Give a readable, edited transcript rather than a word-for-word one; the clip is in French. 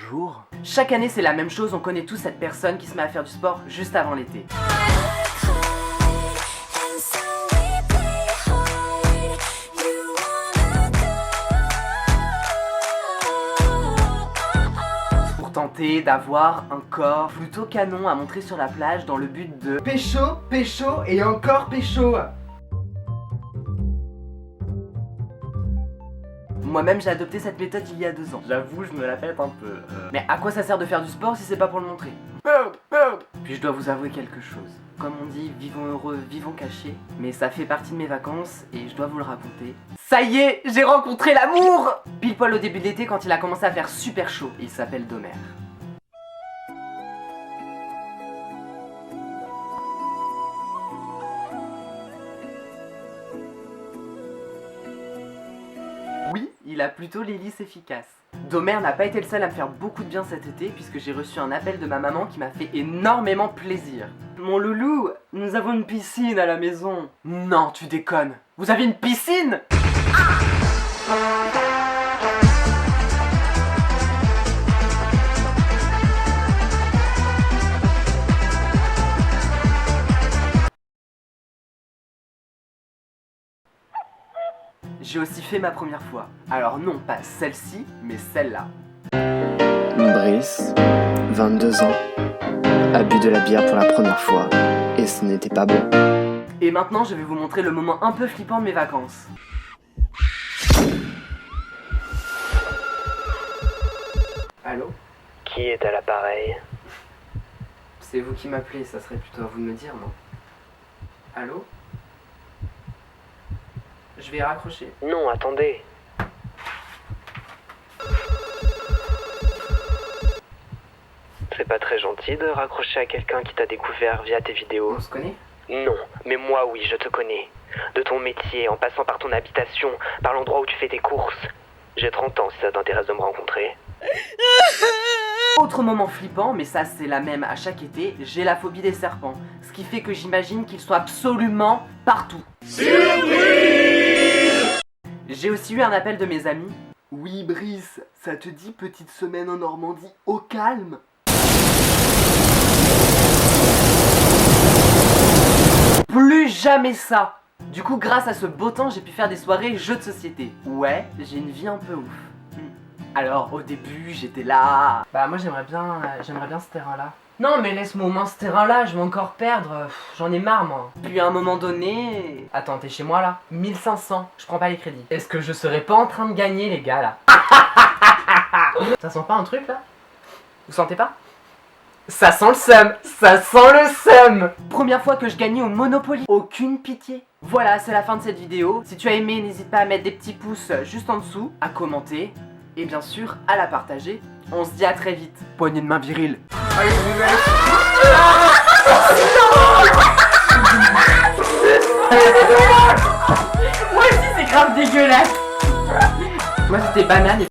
Bonjour. Chaque année c'est la même chose, on connaît tous cette personne qui se met à faire du sport juste avant l'été. Pour tenter d'avoir un corps plutôt canon à montrer sur la plage dans le but de pécho, pécho et encore pécho. Moi-même j'ai adopté cette méthode il y a 2 ans. J'avoue, je me la pète un peu. Mais à quoi ça sert de faire du sport si c'est pas pour le montrer? Merde. Puis je dois vous avouer quelque chose. Comme on dit, vivons heureux, vivons cachés. Mais ça fait partie de mes vacances et je dois vous le raconter. Ça y est, j'ai rencontré l'amour! Pile poil au début de l'été quand il a commencé à faire super chaud. Il s'appelle Domer. Oui, il a plutôt l'hélice efficace. Domer n'a pas été le seul à me faire beaucoup de bien cet été puisque j'ai reçu un appel de ma maman qui m'a fait énormément plaisir. Mon loulou, nous avons une piscine à la maison. Non, tu déconnes. Vous avez une piscine? J'ai aussi fait ma première fois. Alors non, pas celle-ci, mais celle-là. Brice, 22 ans, a bu de la bière pour la première fois, et ce n'était pas bon. Et maintenant, je vais vous montrer le moment un peu flippant de mes vacances. Allô? Qui est à l'appareil? C'est vous qui m'appelez, ça serait plutôt à vous de me dire, non? Allô? Je vais raccrocher. Non, attendez. C'est pas très gentil de raccrocher à quelqu'un qui t'a découvert via tes vidéos. On se connaît? Non, mais moi oui, je te connais. De ton métier, en passant par ton habitation, par l'endroit où tu fais tes courses. J'ai 30 ans si ça t'intéresse de me rencontrer. Autre moment flippant, mais ça c'est la même à chaque été, j'ai la phobie des serpents. Ce qui fait que j'imagine qu'ils sont absolument partout. J'ai aussi eu un appel de mes amis. Oui Brice, ça te dit petite semaine en Normandie au calme? Plus jamais ça! Du coup, grâce à ce beau temps, j'ai pu faire des soirées jeux de société. Ouais, j'ai une vie un peu ouf. Alors, au début, j'étais là... Bah moi j'aimerais bien ce terrain-là. Non mais laisse-moi au moins ce terrain-là, je vais encore perdre, j'en ai marre moi. Puis à un moment donné... Attends, t'es chez moi là? 1500, je prends pas les crédits. Est-ce que je serais pas en train de gagner les gars là? Ça sent pas un truc là? Vous sentez pas? Ça sent le seum! Ça sent le seum! Première fois que je gagnais au Monopoly. Aucune pitié. Voilà, c'est la fin de cette vidéo. Si tu as aimé, n'hésite pas à mettre des petits pouces juste en dessous, à commenter, et bien sûr, à la partager. On se dit à très vite. Poignée de main virile. Moi aussi, c'est grave dégueulasse. Moi, c'était banane.